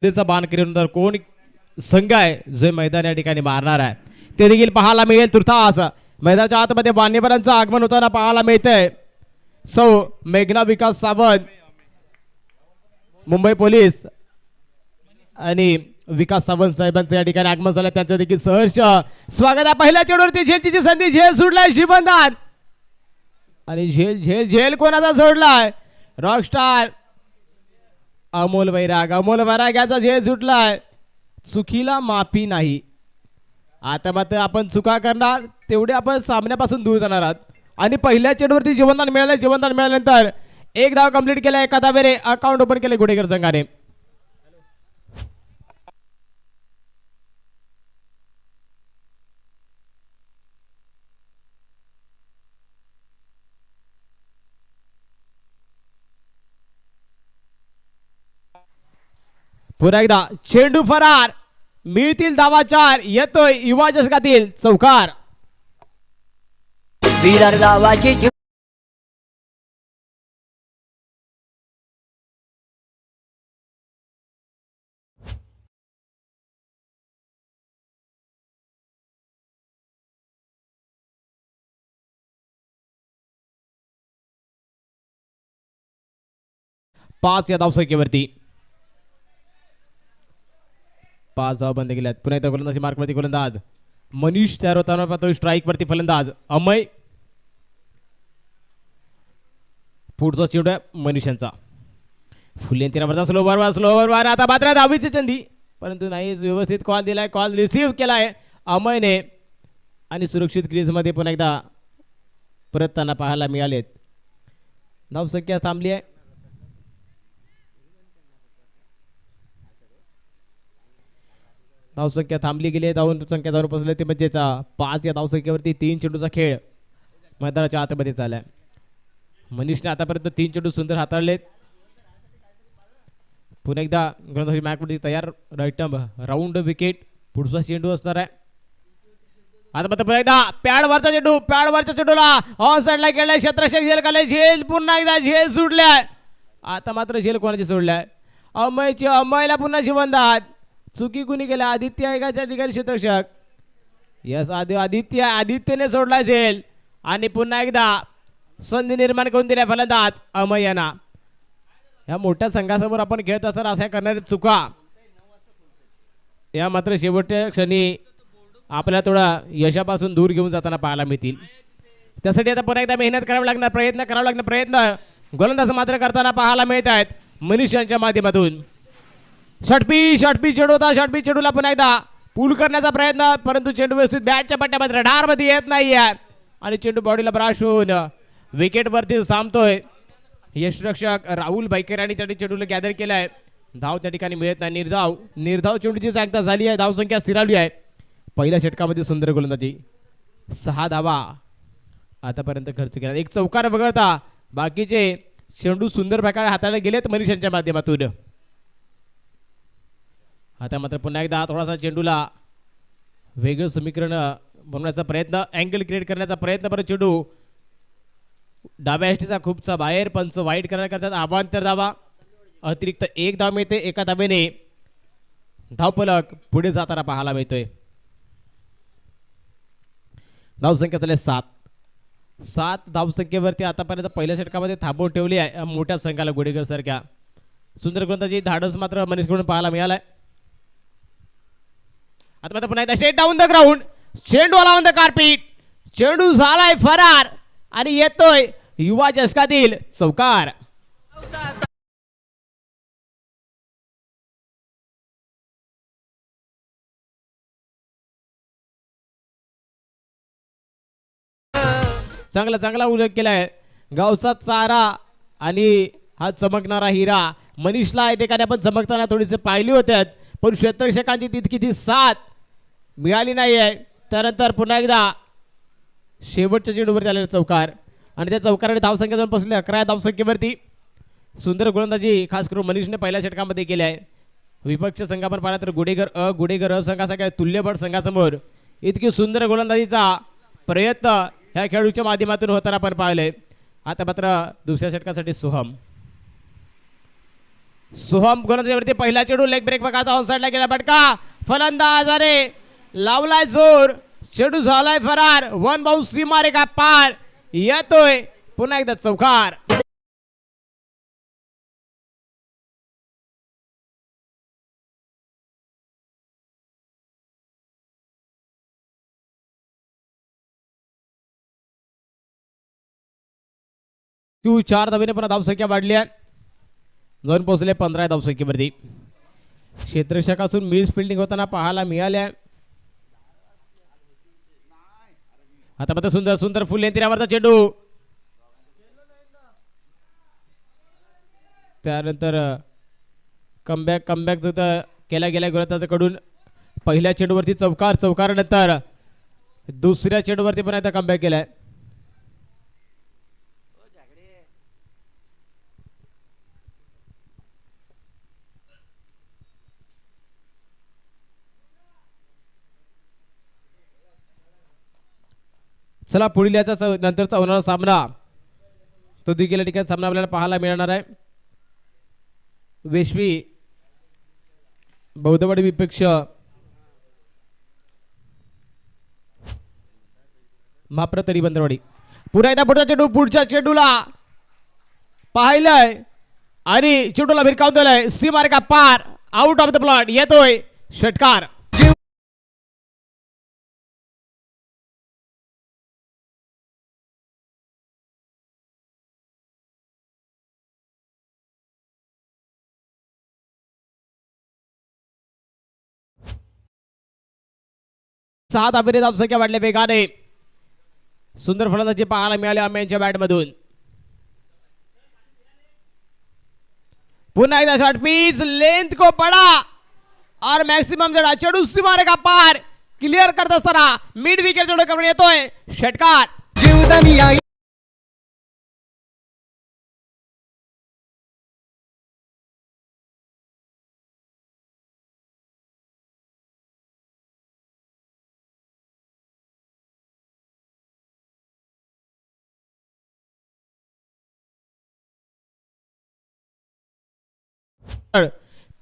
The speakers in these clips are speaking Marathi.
त्याचा बाण केल्यानंतर कोण संघ आहे जो मैदान या ठिकाणी मारणार आहे ते देखील पाहायला मिळेल. तुर्तास मैदानाच्या आतमध्ये मान्यवरांचं आगमन होताना पाहायला मिळतंय. सौ मेघना विकास सावंत मुंबई पोलीस आणि विकास सावंत साहेबांचं या ठिकाणी आगमन झालं. त्यांचं देखील सहर्ष स्वागत आहे. पहिल्या चेडूवरती झेलची संधी, झेल सुटलाय श्रीबंधान आणि झेल झेल झेल कोणाचा सोडलाय रॉकस्टार अमोल वैराग याचा झेल सुटलाय. चुकीला माफी नाही. आता मात्र आपण चुका करणार तेवढे आपण सामन्यापासून दूर जाणार आहात. आणि पहिल्या चेडूवरती जीवनदान मिळालं. जीवनदान मिळाल्यानंतर एक धाव कंप्लीट केला. एका धावेने अकाउंट ओपन केले गुडेकर संघाने. पुन्हा एकदा चेंडू फरार, मिळतील धावा 4. येतोय युवा चषकातील चौकार. विरार गावाची 5 या धावसंख्येवरती 5 धावा बंद केल्यात. पुन्हा एकदा गोलंदाजी मार्कवरती गोलंदाज मनीष तयार होताना पाहतोय. स्ट्राईक वरती फलंदाज अमय. पुढचा चेंडू आहे मनीषांचा. फुले तीरावरचा स्लोवर वार. आता मात्र दहावीची चंदी परंतु नाही व्यवस्थित कॉल दिलाय. कॉल रिसीव्ह केलाय अमयने आणि सुरक्षित क्रीजमध्ये पुन्हा एकदा परत त्यांना पाहायला मिळालेत. धावसंख्या थांबली आहे. धावसंख्या थांबली गेली. धावून संख्या जाऊन पोहोचले ते म्हणजेच 5 या धावसंख्येवरती 3 चेंडूचा खेळ मैदानाच्या आतमध्ये चाललाय. मनीषने आतापर्यंत 3 चेंडू सुंदर हाताळलेत. पुन्हा एकदा गोलंदाजी मॅचवरती तयार. राईटम राऊंड विकेट. पुढचा चेंडू असणार आहे. आता मात्र पुन्हा एकदा पॅडवरचा चेंडू. पॅडवरच्या चेंडूला ऑन साईडला गेलाय. क्षेत्ररक्षक झेल काढलाय. झेल पुन्हा एकदा झेल सुटलाय. आता मात्र झेल कोणाची सोडलाय अमयची. अमयला पुन्हा जीवनदान. चुकी कुणी केल्या आदित्य आहे का त्या ठिकाणी क्षेत्ररक्षक. यस आदित्यने सोडला झेल आणि पुन्हा एकदा संधी निर्माण करून दिल्या फलंदाज अमय यांना. या मोठ्या संघासमोर आपण खेळत असताना अशा करणाऱ्या चुका या मात्र शेवटच्या क्षणी आपल्याला थोडा यशापासून दूर घेऊन जाताना पाहायला मिळतील. त्यासाठी आता पुन्हा एकदा मेहनत करावी लागणार. प्रयत्न गोलंदाज मात्र करताना पाहायला मिळत आहेत मनीष यांच्या माध्यमातून. षटपी चेंडू होता. षटपी चेंडूला पुन्हा एकदा पूल करण्याचा प्रयत्न परंतु चेंडू व्यवस्थित बॅटच्या पट्ट्यामध्ये रडारमध्ये येत नाहीये आणि चेंडू बॉडीला ब्राश होऊन विकेटवरती थांबतोय. यशरक्षक राहुल बाईकर यांनी त्या चेंडूला गॅदर केलाय. धाव त्या ठिकाणी मिळत नाही. निर्धाव चेंडूची सांगता झाली आहे. धावसंख्या स्थिरावली आहे. पहिल्या षटकामध्ये सुंदर गोलंदाजी. 6 धावा आतापर्यंत खर्च केला. एक चौकार वगळता बाकीचे चेंडू सुंदर प्रकारे हाताळले गेलेत मनीषांच्या माध्यमातून. आता मात्र पुन्हा एकदा थोडासा चेंडूला वेगळं समीकरण बनवण्याचा प्रयत्न. अँगल क्रिएट करण्याचा प्रयत्न. परत चेंडू डाव्या एसटीचा खूपचा बाहेर. पंच वाईट करण्याकरता अवांतर धावा. अतिरिक्त 1 धाव मिळते. एका धावेने धावफलक पुढे जाताना पाहायला मिळतोय. धावसंख्या झाली 7 धावसंख्येवरती आतापर्यंत पहिल्या षटकामध्ये थांबवून ठेवली आहे मोठ्या संघाला गुडेकर सारख्या. सुंदर गोलंदाजी धाडस मात्र मनीषकडून पाहायला मिळालाय. आता मात्र पुन्हा एकदा स्ट्रेट डाऊन द ग्राउंड. चेंडू आला ऑन द कार्पेट. चेंडू झालाय फरार आणि येतोय युवा चषकातील चौकार. चांगला उल्लेख केलाय. गावचा चारा आणि हा चमकणारा हिरा. मनीषला या ठिकाणी आपण चमकताना थोडीसे पाहिली होते पण क्षेत्ररक्षकांची तितकी साथ मिळाली नाही आहे. त्यानंतर पुन्हा एकदा शेवटच्या चेंडूवरती आलेला चौकार आणि त्या चौकाराने धावसंख्या जाऊन पोहोचली 11 धावसंख्येवरती. सुंदर गोलंदाजी खास करून मनीषने पहिल्या षटकामध्ये केली आहे. विपक्ष संघ आपण पाहिला तर गुडेगर अ संघासारख्या तुल्यबळ संघासमोर इतकी सुंदर गोलंदाजीचा प्रयत्न ह्या खेळाडूच्या माध्यमातून होताना आपण पाहिले. आता मात्र दुसऱ्या षटकासाठी सोहम. सोहम गोलंदाजीवरती पहिला चेंडू लेग ब्रेक प्रकारचा ऑनसाइडला गेला फटका फलंदाजाने लावलाय जोर चेंडू झालाय फरार वन बाउन्स सीमारे का पार येतोय पुन्हा एकदा चौकार. क्यू 4 धावेने पुन्हा धावसंख्या वाढली आहे. जाऊन पोहोचले 15 धावसंख्येवरती. क्षेत्ररक्षकासून मिस फिल्डिंग होताना पाहायला मिळाल्या. आता मात्र सुंदर सुंदर फुल लेंथीवरचा चेंडू त्यानंतर कमबॅक केला गेला गोलंदाजाकडून. पहिल्या चेंडूवरती चौकार नंतर दुसऱ्या चेंडूवरती पण आता कमबॅक केलाय. चला पुढील याचा नंतरचा होणारा सामना तो देखील ठिकाणी सामना आपल्याला पाहायला मिळणार आहे. वेशवी बौद्धवाडी विपक्ष महाप्रतरी बंदरवाडी. पुन्हा एकदा पुढचा चेंडू पुढच्या चेंडूला पाहिलंय आणि चेंडूला भिरकावून दिलाय सीमारे का पार आउट ऑफ द प्लॉट येतोय षटकार. 6 धावेने धावसंख्या वाढल्या वेगाने. सुंदर फलंदाजी पाहायला मिळाले अम्यांच्या बॅट मधून. पुन्हा एकदा शॉट पिच लेंथ को बड़ा और मैक्सिमम जरा चेंडू सीमारे का पार क्लियर करत असताना मिड विकेट चेंडू करून येतोय षटकार.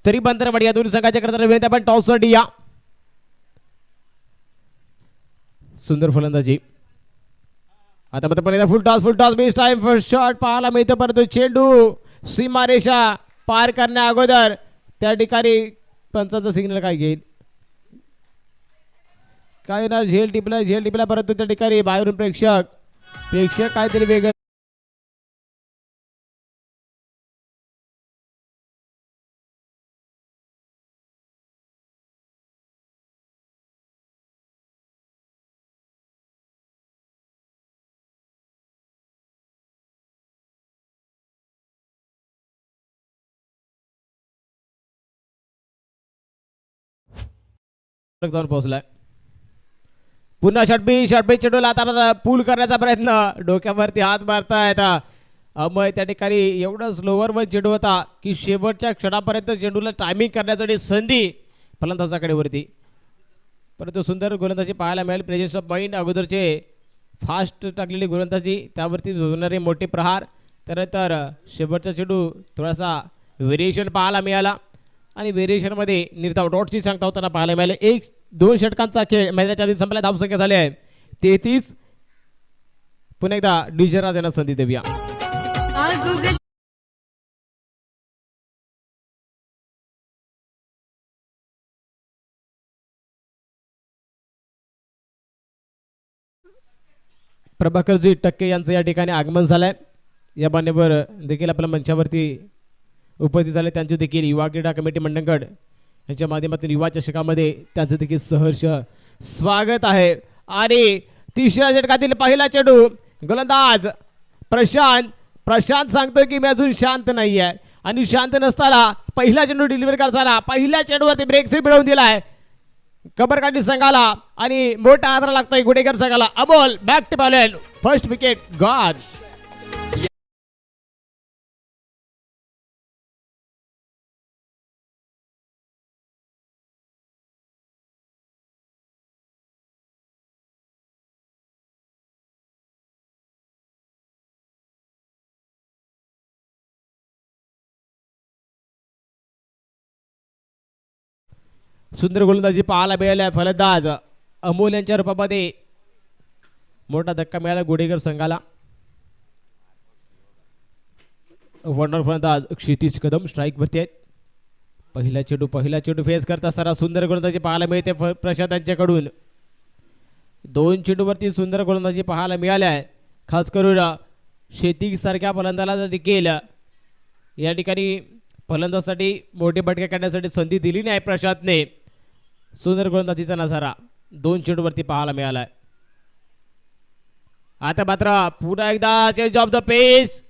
तरी बंदरवाडी या दोन्ही संघाच्या करता विनंती आपण टॉस साठी या. सुंदर फलंदाजी. आता मात्र फुल toss best time first shot पाहायला मिळतो परंतु चेंडू सीमारेषा पार करण्या अगोदर त्या ठिकाणी पंचाचा सिग्नल काय घेईल काय ना झेल टिपला परंतु त्या ठिकाणी बाहेरून प्रेक्षक काहीतरी वेगळं जाऊन पोहोचलाय. पुन्हा षटपी चेंडूला आता पूल करण्याचा प्रयत्न डोक्यावरती हात मारतायत अमय. त्या ठिकाणी एवढा स्लोवर वन चेंडू होता की शेवटच्या क्षणापर्यंत चेंडूला टायमिंग करण्यासाठी संधी फलंदाजाकडे वरती परंतु सुंदर गोलंदाजी पाहायला मिळेल. प्रेझेन्स ऑफ माइंड अगोदरचे फास्ट टाकलेली गोलंदाजी त्यावरती होणारे मोठे प्रहार त्यानंतर शेवटचा चेंडू थोडासा व्हेरिएशन पाहायला मिळाला आणि व्हेरिएशनमध्ये निर्धाव डॉटची सांगता होताना पाहायला मिळाले. 1-2 षटकांचा खेळ मॅचच्या आधी संपला. धावसंख्या झाली आहे 33. पुन्हा एकदा डीजे राज यांना संधी देऊया. प्रभाकरजी टक्के यांचं या ठिकाणी आगमन झालंय. या मान्यवर देखील आपल्या मंचावरती उपस्थित झाले. त्यांचे देखील युवा क्रीडा कमिटी मंडणगड यांच्या माध्यमातून युवा चषकामध्ये त्यांचं देखील सहर्ष स्वागत आहे. आणि तिसऱ्या षटकातील पहिला चेंडू गोलंदाज प्रशांत सांगतोय की मी अजून शांत नाही आहे आणि शांत नसताना पहिला चेंडू डिलिव्हरी करताना पहिल्या चेंडूवरती ब्रेक थ्रू मिळवून दिलाय कबरकाठी संघाला आणि मोठा आधार लागतोय गुडेकर संघाला. Amol back to bowler first wicket गॉड. सुंदर गोलंदाजी पाहायला मिळाल्या. फलंदाज अमोल यांच्या रूपामध्ये मोठा धक्का मिळाला गुडेगर संघाला. वॉर्नर फलंदाज क्षितिज कदम स्ट्राईक वरती आहेत. पहिला चेंडू फेस करत असताना सुंदर गोलंदाजी पाहायला मिळते प्रशांत यांच्याकडून. 2 चेंडूवरती सुंदर गोलंदाजी पाहायला मिळाल्या आहे. खास करून शेती सारख्या फलंदाजाला देखील या ठिकाणी फलंदाजासाठी मोठे फटके काढण्यासाठी संधी दिली नाही प्रशांतने. सुंदर गोलंदाजीचा नजारा 2 चेंडूवरती पाहायला मिळाला आहे. आता मात्र पुन्हा एकदा चेंज ऑफ द पेस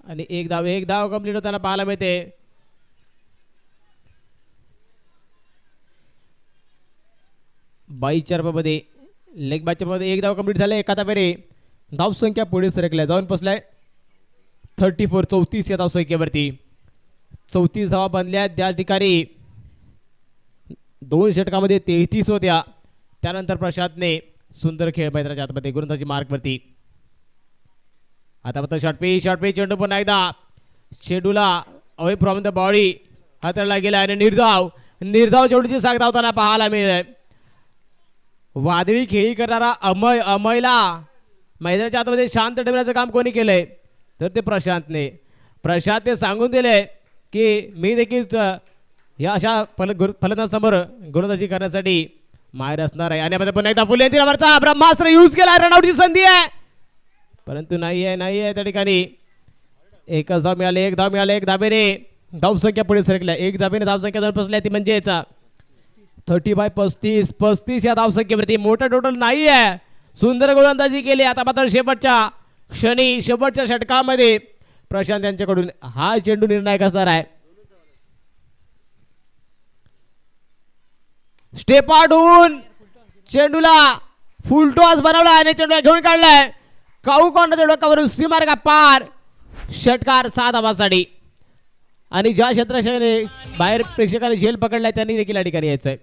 आणि एक धाव कंप्लीट होताना पाहायला मिळते. बाईच्या मध्ये लेग बॅचर मध्ये एक धाव कंप्लीट झाले. एका धावेने धावसंख्या पुढे सरकल्या जाऊन पोचलाय 34 या धावसंख्येवरती. 34 धावा बांधल्या. त्या ठिकाणी 2 षटकामध्ये 33 होत्या. त्यानंतर प्रशांतने सुंदर खेळ मैदानाच्या आतमध्ये गोलंदाजी मार्कवरती. आता मात्र शॉर्ट चेंडू पुन्हा एकदा चेंडूला अवे फ्रॉम द बॉडी हाताळला गेला आणि निर्धाव चेंडूची साग धावताना पाहायला मिळेल. वादळी खेळी करणारा अमयला मैदानाच्या आतमध्ये शांत ठेवण्याचं काम कोणी केलंय तर ते प्रशांतने सांगून दिले की मी देखील या अशा फलंदाजासमोर गोलंदाजी करण्यासाठी माहेर असणार आहे. आणि आपण पुन्हा एकदा फुले वरचा ब्रह्मास्त्र यूज केला. रनआउटची संधी आहे परंतु नाही आहे त्या ठिकाणी. एकच धाव मिळाले. एक धावेने धावसंख्या पुढे सरकल्या. एक धावेने धावसंख्या जाऊन पोचल्या ती म्हणजेच 35 या धावसंख्येवरती. मोठं टोटल नाही आहे. सुंदर गोलंदाजी केली. आता मात्र शेवटच्या षटकामध्ये प्रशांत यांच्याकडून हा चेंडू निर्णायक असणार आहे. स्टेप आउट होऊन चेंडूला फुल टॉस बनवला आणि चेंडूला घेऊन काढलाय. काऊ कॉर्नरच्या डोक्यावरून सीमारेखा पार. षटकार 7 धावांसाठी. आणि ज्या क्षेत्राने बाहेर प्रेक्षकांनी झेल पकडलाय त्यांनी देखील या ठिकाणी यायचंय.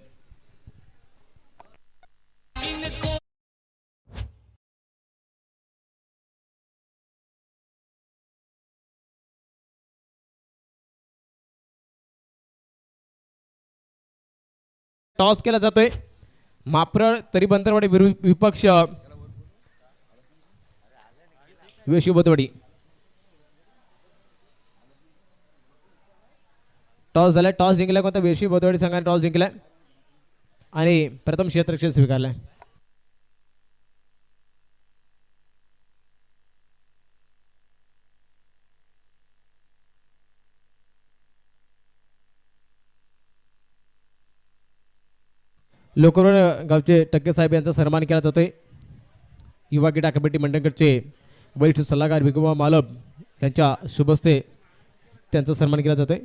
टॉस केला जातोय. माप्रळ तरी बंदरवाडी विपक्ष शिवबतवाडी. टॉस झालाय. टॉस जिंकलाय कोणता वेशी बोतवाडी संघाने टॉस जिंकलाय आणि प्रथम क्षेत्ररक्षण स्वीकारलाय. लोकरोड गावचे टक्के साहेब यांचा सन्मान केला जातोय. युवा क्रीडा कमिटी मंडळकडचे वरिष्ठ सल्लागार विगुमा मालप यांच्या शुभ हस्ते त्यांचा सन्मान केला जातोय.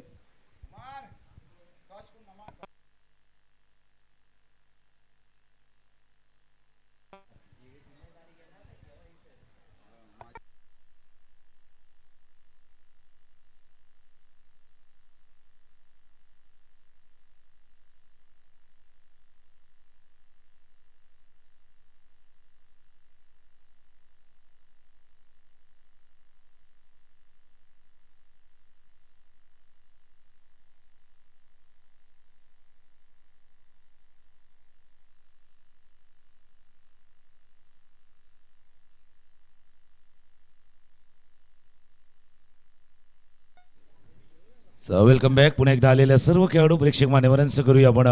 Welcome back. पुन्हा एकदा आलेल्या सर्व खेळाडू प्रेक्षक मान्यवरांचं करूया आपण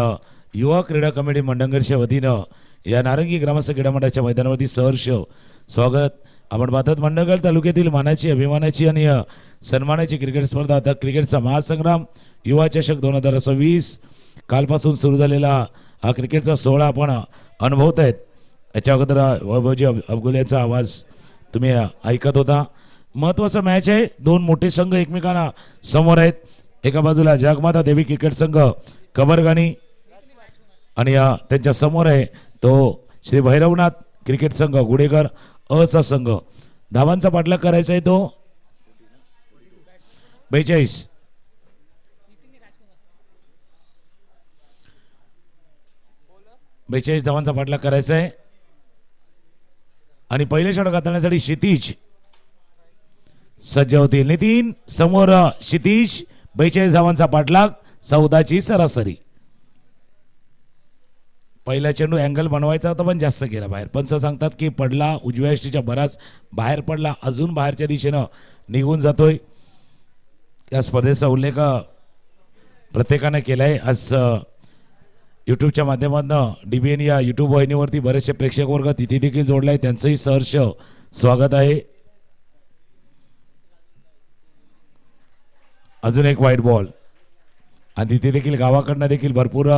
युवा क्रीडा कमिटी मंडणगडच्या वतीनं या नारंगी ग्रामस्थ क्रीडा मंडळाच्या मैदानावरती सहर्ष स्वागत. आपण पाहतात मंडणगड तालुक्यातील मानाची अभिमानाची आणि सन्मानाची क्रिकेट स्पर्धा. आता क्रिकेटचा महासंग्राम युवा चषक 2026 कालपासून सुरू झालेला हा क्रिकेटचा सोहळा आपण अनुभवत आहेत. याच्या अगोदर वैभवजी अब्गुल यांचा आवाज तुम्ही ऐकत होता. महत्त्वाचा मॅच आहे. 2 मोठे संघ एकमेकांना समोर आहेत. एका बाजूला जगमाता देवी क्रिकेट संघ कबरगाणी आणि त्यांच्या समोर आहे तो श्री भैरवनाथ क्रिकेट संघ गुडेगर असा संघ. धावांचा पाठलाग करायचा आहे तो 42 धावांचा पाठलाग करायचा आहे. आणि पहिले षटक हाताळण्यासाठी क्षितिज सज्ज होतील. नितीन समोर क्षितिज 42 धावांचा पाठलाग 14ची सरासरी. पहिला चेंडू अँगल बनवायचा होता पण जास्त गेला बाहेर. पंच सांगतात की पडला उजव्या यष्टीच्या बराच बाहेर पडला, अजून बाहेरच्या दिशेनं निघून जातोय. या स्पर्धेचा उल्लेख प्रत्येकाने केला आहे. आज यूट्यूबच्या माध्यमातून DBN या यूट्यूब वाहिनीवरती बरेचसे प्रेक्षक वर्ग तिथे देखील जोडला आहे, त्यांचंही सहर्ष स्वागत आहे. अजून एक व्हाईट बॉल आणि तिथे देखील गावाकडनं देखील भरपूर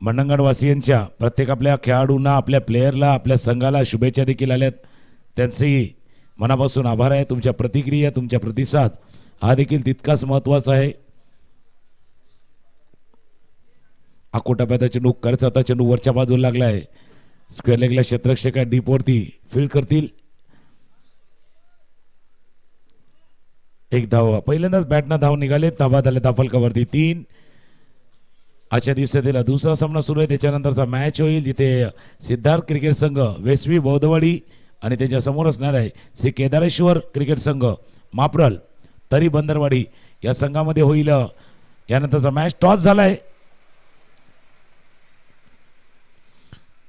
मंडणगडवासियांच्या प्रत्येक आपल्या खेळाडूंना, आपल्या प्लेयरला, आपल्या संघाला शुभेच्छा देखील आल्यात. त्यांचेही मनापासून आभार आहे. तुमच्या प्रतिक्रिया, तुमच्या प्रतिसाद हा देखील तितकाच महत्त्वाचा आहे. टप्प्याचा चेंडू करचा होता, चेंडू वरच्या बाजूला लागला आहे. स्क्वेअर लेगला क्षेत्ररक्षक डीप वरती फील्ड करतील. एक धाव, पहिल्यांदाच बॅटनं धाव निघाले, धावा झाले धाफलकावरती 3. आजच्या दिवसातील दुसरा सामना सुरू आहे, त्याच्यानंतरचा मॅच होईल जिथे सिद्धार्थ क्रिकेट संघ वेसवी बौद्धवाडी आणि त्याच्या समोर असणार आहे श्री केदारेश्वर क्रिकेट संघ मापरल तरी बंदरवाडी या संघामध्ये होईल. यानंतरचा मॅच टॉस झालाय.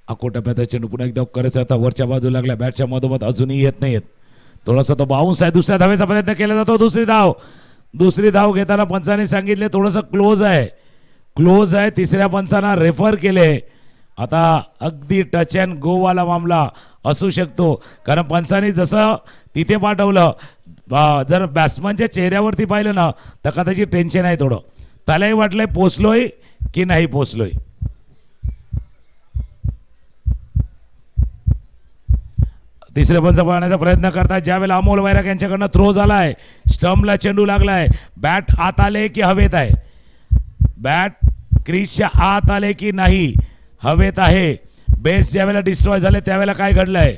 टप्प्याचा चेंडू पुन्हा एकदा करायचा होता, वरच्या बाजूला लागला, बॅटच्या मधोमध अजूनही येत नाहीत. थोडासा तो बाउन्स आहे, दुसऱ्या धावेचा प्रयत्न केला जातो. दुसरी धाव घेताना पंचाने सांगितले थोडंसं क्लोज आहे. तिसऱ्या पंचांना रेफर केले. आता अगदी टच अँड गो वाला मामला असू शकतो, कारण पंचाने जसं तिथे पाठवलं, जर बॅट्समनच्या चेहऱ्यावरती पाहिलं ना तर का त्याची टेन्शन आहे थोडं. त्यालाही वाटलंय पोचलोय की नाही पोचलोय. तिसरे पंच पाहण्याचा प्रयत्न करतात, ज्यावेळेला अमोल वैराग यांच्याकडनं थ्रो झालाय, स्टंपला चेंडू लागलाय, बॅट आत आले की हवेत आहे, बॅट क्रीजच्या आत आले की नाही, हवेत आहे. बेस ज्यावेळेला डिस्ट्रॉय झाले त्यावेळेला काय घडलंय.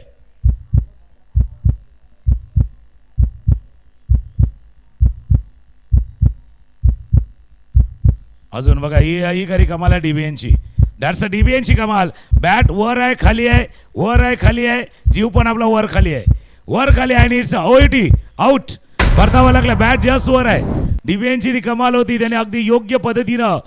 अजून बघा ही खरी कमाल आहे DBNची. दॅट्स अ DBNची कमाल. बॅट वर आहे खाली आहे, वर आहे खाली आहे, जीव पण आपला वर खाली आहे, वर खाली आहे आणि इट्स OIT आउट. परतावा लागला, बॅट जस्ट वर आहे. DBNची ती कमाल होती, त्याने अगदी योग्य पद्धतीनं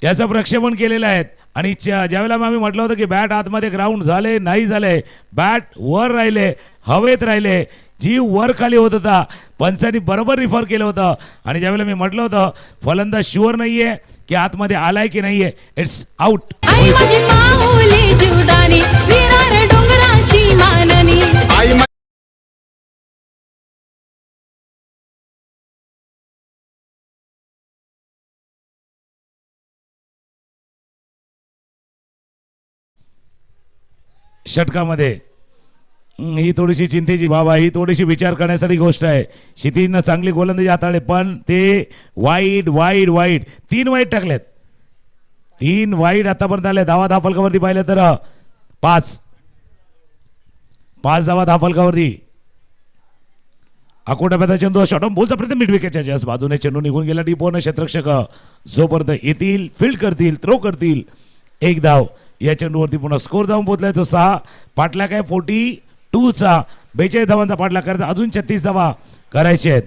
याचं प्रक्षेपण केलेलं आहे. आणि ज्यावेळेला आम्ही म्हटलं होतं की बॅट आतमध्ये ग्राउंड झाले नाही झाले, बॅट वर राहिले, हवेत राहिले, जीव वर खाली होत होता. पंचांनी बरोबर रिफर केलं होतं. आणि ज्यावेळेला मी म्हटलं होतं फलंदाज शुअर नाहीये की आतमध्ये आलाय की नाहीये, इट्स आउट. षटकामध्ये ही थोडीशी चिंतेची बाब आहे, ही थोडीशी विचार करण्यासाठी गोष्ट आहे. क्षितिजनं चांगली गोलंदाजी हाताळले, पण ते वाईड 3 वाईड टाकलेत. 3 वाईड आतापर्यंत आले. धावा धाफलकावरती पाहिलं तर 5 धावा धाफलकावरती. टप्प्याचा चेंडू शॉर्ट ऑन बॉलचा प्रयत्न मिड विकेटच्या जस्ट बाजूने चेंडू निघून गेला. डीपोन क्षेत्ररक्षक जोपर्यंत येतील, फील्ड करतील, थ्रो करतील, एक धाव. या चेंडूवरती पुन्हा स्कोर जाऊन पोहोचलाय तो 6. पाठला काय 42चा 42 धावांचा पाठला करायचा, अजून 36 धावा करायचे आहेत.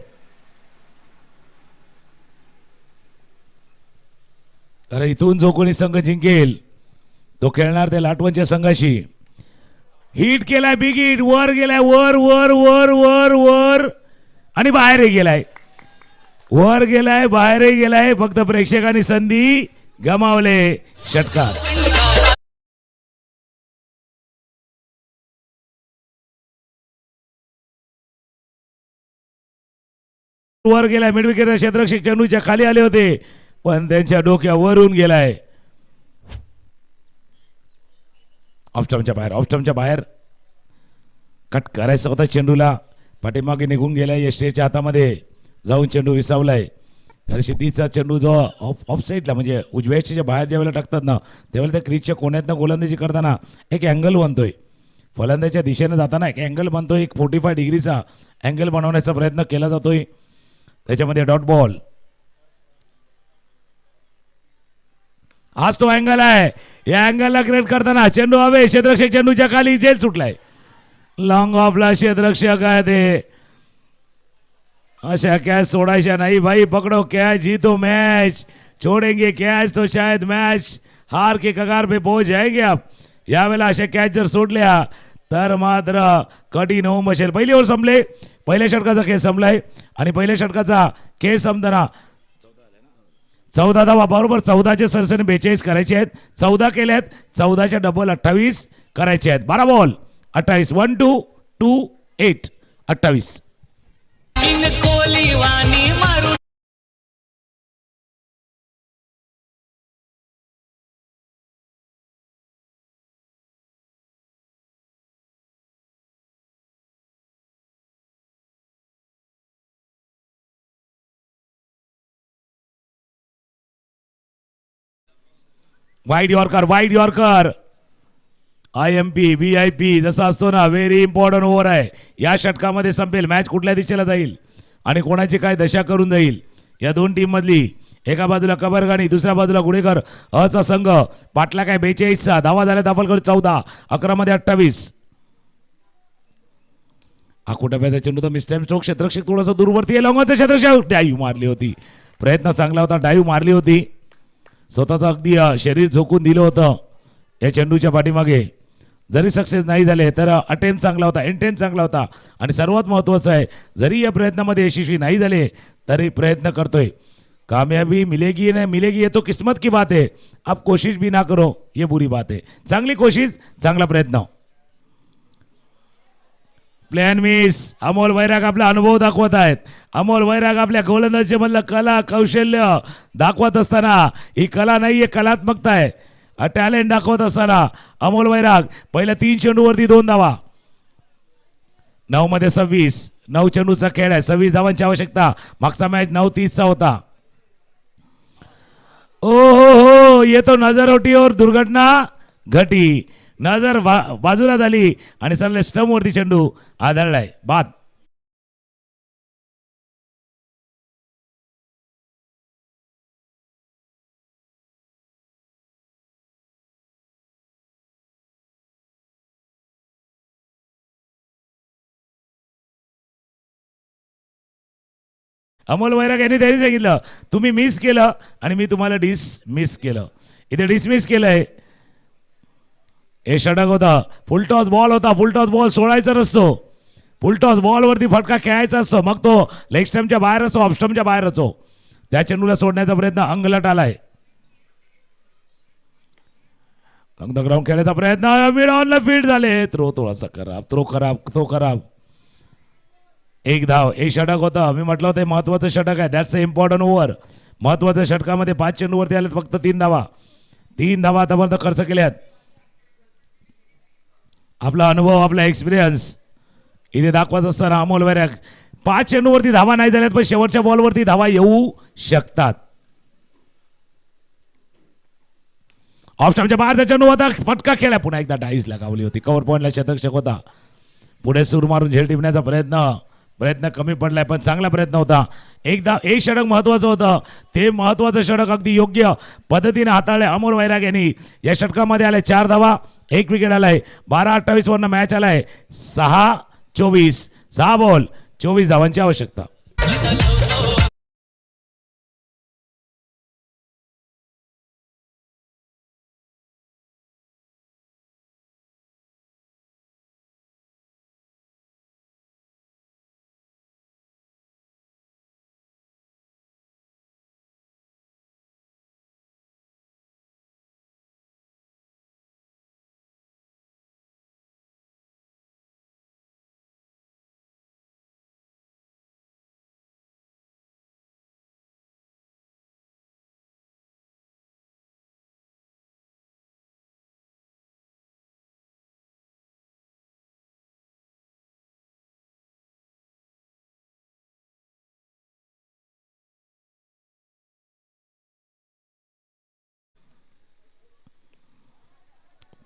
कारण इथून जो कोणी संघ जिंकेल तो खेळणार त्या लाटवनच्या संघाशी. हिट केलाय, बिग हिट, वर गेलाय, वर वर वर वर वर आणि बाहेरही गेलाय, वर गेलाय, बाहेरही गेलाय. फक्त प्रेक्षकांनी संधी गमावले. षटकार वर गेलाय. मिड विकेट क्षेत्ररक्षक चेंडूच्या खाली आले होते, पण त्यांच्या डोक्यावरून गेलाय. ऑफस्टंपच्या बाहेर कट करायचा होता चेंडूला, पाठीमागे निघून गेलाय. यष्टीच्या हातामध्ये जाऊन चेंडू विसावलाय. कारण शेतीचा चेंडू जो ऑफ साईडला म्हणजे उजव्या यष्टीच्या बाहेर ज्यावेळेला टाकतात ना त्यावेळेला त्या क्रीजच्या कोण्यातनं गोलंदाजी करताना एक अँगल बनतोय. फलंदाच्या दिशेने जाताना एक अँगल बनतोय, एक 45 डिग्रीचा अँगल बनवण्याचा प्रयत्न केला जातोय. त्याच्यामध्ये डॉट बॉल. आज तो अँगल आहे, या अँगलला क्रिएट करताना चेंडू हवे, क्षेत्ररक्षक चेंडूच्या खाली, जेल सुटलाय. लॉंग ऑफला क्षेत्ररक्षक आहे ते. अशा कॅच सोडायच्या नाही भाई, पकडो कॅच, ही तो मॅच. छोड़ेंगे कॅच तो शायद मॅच हार के कगार पे पहुंच जाएंगे आप यावेळेला अशा कॅच जर सोडल्या तर मात्र कठीण होऊन बसेल. पहिली ओव्हर संपले. पहिल्या षटकाचा खेळ संपलाय आणि पहिल्या षटकाचा खेळ संपताना 14 धावा बरोबर 14चे सरसने 42 करायचे आहेत. 14 केल्यात. 14च्या डबल 28 करायचे आहेत. 12 बॉल 28 1 2 2 8 28. इन कोलीवानी मारू वाईड यॉर्कर IMP VIP जसा असतो ना व्हेरी इम्पॉर्टंट ओव्हर आहे. या षटकामध्ये संपेल मॅच कुठल्या दिशेला जाईल आणि कोणाची काय दशा करून जाईल. या दोन टीम मधली एका बाजूला कबरगाणी दुसऱ्या बाजूला गुडेकर अचा संघ पाटला काय 42 धावा झाल्या दाफलकर 14 11 मध्ये 28. आकुटप्याचा चेंडू तर मिस्टाईम स्ट्रोक क्षेत्ररक्षक थोडंसं दूरवरती लॉंगवरचं क्षेत्ररक्षक डाईव्ह मारली होती. प्रयत्न चांगला होता. डाईव्ह मारली होती. स्वतःचं अगदी शरीर झोकून दिलं होतं या चेंडूच्या पाठीमागे. जरी सक्सेस नाही झाले तर अटेम्प्ट चांगला होता. इंटेंट चांगला होता आणि सर्वात महत्त्वाचं आहे जरी या प्रयत्नामध्ये यशस्वी नाही झाले तरी प्रयत्न करतोय. कामयाबी मिलेगी नहीं मिलेगी ये तो किस्मत की बात है. आप कोशिश भी ना करो ये बुरी बात है. चांगली कोशिश चांगला प्रयत्न. Plan miss. अमोल वैराग आपला अनुभव दाखवत आहेत. अमोल वैराग आपल्या गोलंदाजीमधलं कला कौशल्य दाखवत असताना ही कला नाहीये कलात्मकता आहे. टॅलेंट दाखवत असताना अमोल वैराग पहिल्या 3 चेंडूवरती 2 धावा. 9 मध्ये 26 9 चेंडूचा खेळ आहे. 26 धावांची आवश्यकता. मागचा मॅच 9:30 होता. ओ हो ये तो नजर उठी और दुर्घटना घटी. नजर बाजूला झाली आणि सरले स्टंप वरती चेंडू आदळलाय. बाद. अमोल वैराग यांनी त्यांनी सांगितलं तुम्ही मिस केलं आणि मी तुम्हाला डिसमिस केलं. इथे डिसमिस केलंय. हे षटक होता. फुलटॉस बॉल होता. फुलटॉस बॉल सोडायचा नसतो. फुलटॉस बॉलवरती फटका खेळायचा असतो. मग तो लेग स्टंपच्या बाहेर असो ऑफ स्टंपच्या बाहेर असो. त्या चेंडूला सोडण्याचा प्रयत्न अंगलट आलाय. ग्राउंड खेळण्याचा प्रयत्न मिड ऑनला फील्ड झाले. थ्रो थोडासा खराब. थ्रो खराब. एक धाव. एक षटक होतं. मी म्हटलं होतं महत्वाचं षटक आहे. That's a important over. महत्वाच्या षटकामध्ये 5 चेंडूवरती आलेत फक्त 3 धावा. 3 धावा आतापर्यंत खर्च केल्यात. आपला अनुभव आपला एक्सपिरियन्स इथे दाखवत असताना अमोल वैराग 5 चेंडूवरती धावा नाही झाल्यात पण शेवटच्या बॉलवरती धावा येऊ शकतात. ऑफ स्टंपच्या बाहेरचा चेंडू होता. फटका खेळला. पुन्हा एकदा डाईस लगावली होती. कव्हर पॉइंटला क्षेत्ररक्षक होता. पुढे सूर मारून झेल टिपण्याचा प्रयत्न कमी पडलाय पण चांगला प्रयत्न होता. एक षटक महत्वाचं होतं. ते महत्वाचं षटक अगदी योग्य पद्धतीने हाताळले अमोल वैराग यांनी. या षटकामध्ये आले 4 धावा 1 विकेट आलाय. 12-28 वरनं मॅच आलाय. 6-24 6 बॉल 24 धावांची आवश्यकता.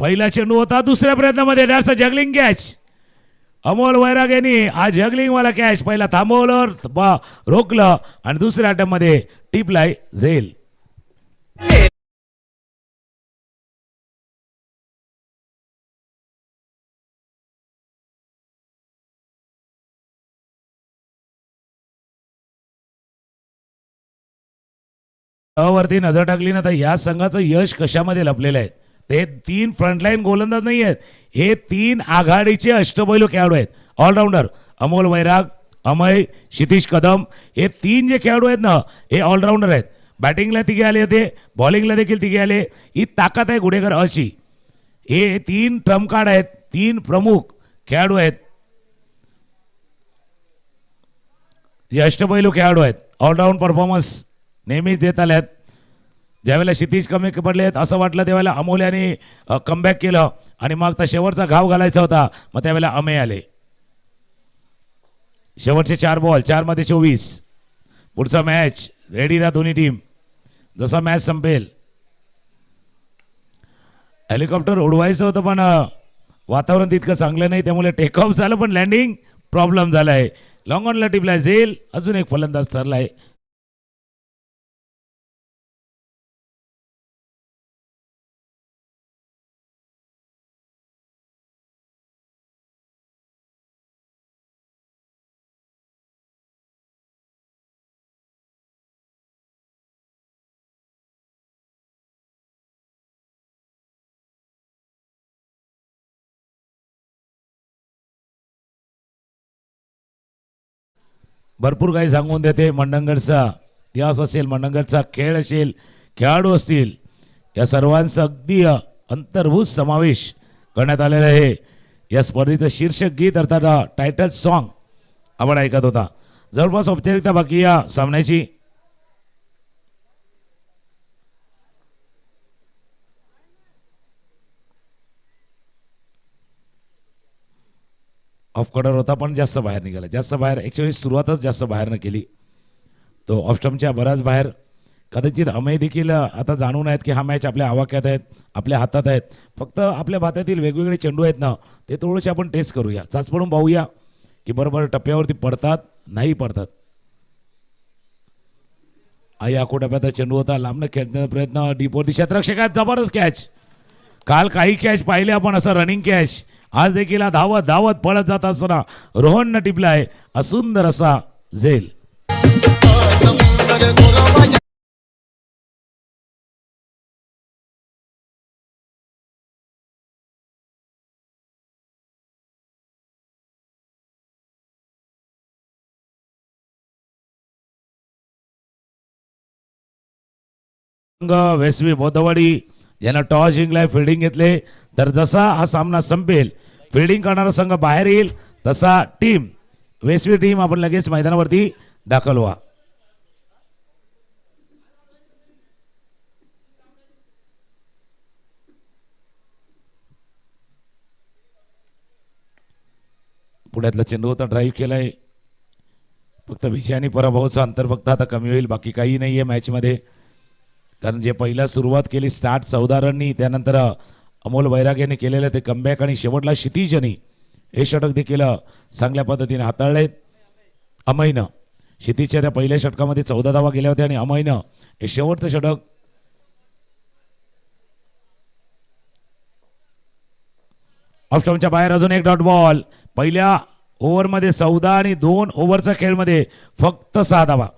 पहिला चेंडू होता. दुसऱ्या प्रयत्नामध्ये that's a juggling catch. Amol Vairag यांनी हा जगलिंग वाला कॅच पहिला थांबवलं रोखलं आणि दुसऱ्या अटॅम्पमध्ये टिपलाय झेल. वरती नजर टाकली ना तर या संघाचं यश कशामध्ये लपलेलं आहे. ते 3 फ्रंटलाईन गोलंदाज नाही आहेत, हे 3 आघाडीचे अष्टपैलू खेळाडू आहेत. ऑलराऊंडर अमोल वैराग, अमय, क्षितिज कदम, हे 3 जे खेळाडू आहेत ना हे ऑलराऊंडर आहेत. बॅटिंगला तिघे आले होते, बॉलिंगला देखील तिघे आले. ही ताकद आहे गुडेकर अशी. हे 3 ट्रम्प कार्ड आहेत, 3 प्रमुख खेळाडू आहेत जे अष्टपैलू खेळाडू आहेत. ऑलराऊंड परफॉर्मन्स नेहमीच देत आले आहेत. ज्यावेळेला क्षितिज कमी पडले आहेत असं वाटलं त्यावेळेला अमोल्याने कमबॅक केलं आणि मग तर शेवटचा घाव घालायचा होता, मग त्यावेळेला अमेय आले. शेवटचे 4 बॉल, 4 मध्ये 24. पुढचा मॅच रेडी राहा दोन्ही टीम. जसा मॅच संपेल हेलिकॉप्टर उडवायचं होतं पण वातावरण तितकं चांगलं नाही, त्यामुळे टेक ऑफ झालं पण लँडिंग प्रॉब्लेम झाला आहे. लॉंग ऑनला टिपला झेल, अजून एक फलंदाज ठरला आहे. भरपूर काही सांगून देते. मंडणगडचा इतिहास असेल, मंडणगडचा खेळ असेल, खेळाडू असतील, या सर्वांचा अगदी अंतर्भूत समावेश करण्यात आलेला आहे. या स्पर्धेचं शीर्षक गीत अर्थात टायटल सॉन्ग आपण ऐकत होता. जवळपास औपचारिकता बाकी या सामन्याची. ऑफ कॉर्डर होता पण जास्त बाहेर निघाला, जास्त बाहेर. ॲक्च्युअली सुरुवातच जास्त बाहेर न केली, तो ऑफ स्टंपच्या बराच बाहेर. कदाचित अमेय देखील आता जाणून आहेत की हा मॅच आपल्या आवाक्यात आहेत, आपल्या हातात आहेत. फक्त आपल्या भातातील वेगवेगळे चेंडू आहेत ना, ते थोडेसे आपण टेस्ट करूया, चाचपडून पाहूया की बरोबर टप्प्यावरती पडतात नाही पडतात. आई आखो टप्प्याचा चेंडू होता, लांबनं खेळण्याचा प्रयत्न, डीपवरती क्षेत्ररक्षकात जबरदस्त कॅच. काल काही कॅच पाहिले आपण, असं रनिंग कॅच. आज देखील धावत धावत पळत जात असताना रोहननं टिपलाय सुंदर असा झेल. वेसवी बोधवाडी यांना टॉस जिंकलाय, फिल्डिंग घेतले. तर जसा हा सामना संपेल, फिल्डिंग करणारा संघ बाहेर येईल, तसा टीम वेसवी टीम आपण लगेच मैदानावरती दाखल व्हा. पुण्यातला चेंडू होता, ड्राईव्ह केलाय. फक्त विजय आणि पराभवाचं अंतर फक्त आता कमी होईल, बाकी काही नाही आहे मॅचमध्ये. कारण जे पहिला सुरुवात केली स्टार्ट 14 रननी, त्यानंतर अमोल वैराग यांनी केलेलं ते कमबॅक आणि शेवटला क्षितिज यांनी हे षटक देखील चांगल्या पद्धतीने हाताळले. अमयनं क्षितिजच्या त्या पहिल्या षटकामध्ये 14 धावा गेल्या होत्या आणि अमयनं हे शेवटचं षटक. ऑफस्टॉपच्या बाहेर अजून एक डॉट बॉल. पहिल्या ओव्हरमध्ये 14 आणि 2 ओव्हरच्या खेळमध्ये फक्त 6 धावा.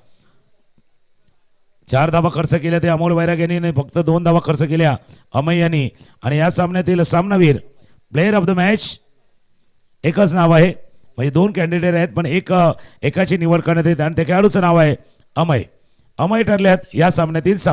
4 धावा खर्च केल्या ते अमोल वैराग यांनी, फक्त 2 धावा खर्च केल्या अमय यांनी. आणि या सामन्यातील सामनावीर प्लेयर ऑफ द मॅच एकच नाव आहे, म्हणजे 2 कॅन्डिडेट आहेत पण एकाची निवड करण्यात येते आणि त्या खेळाडूचं नाव आहे अमय. अमय ठरल्यात या सामन्यातील सामना.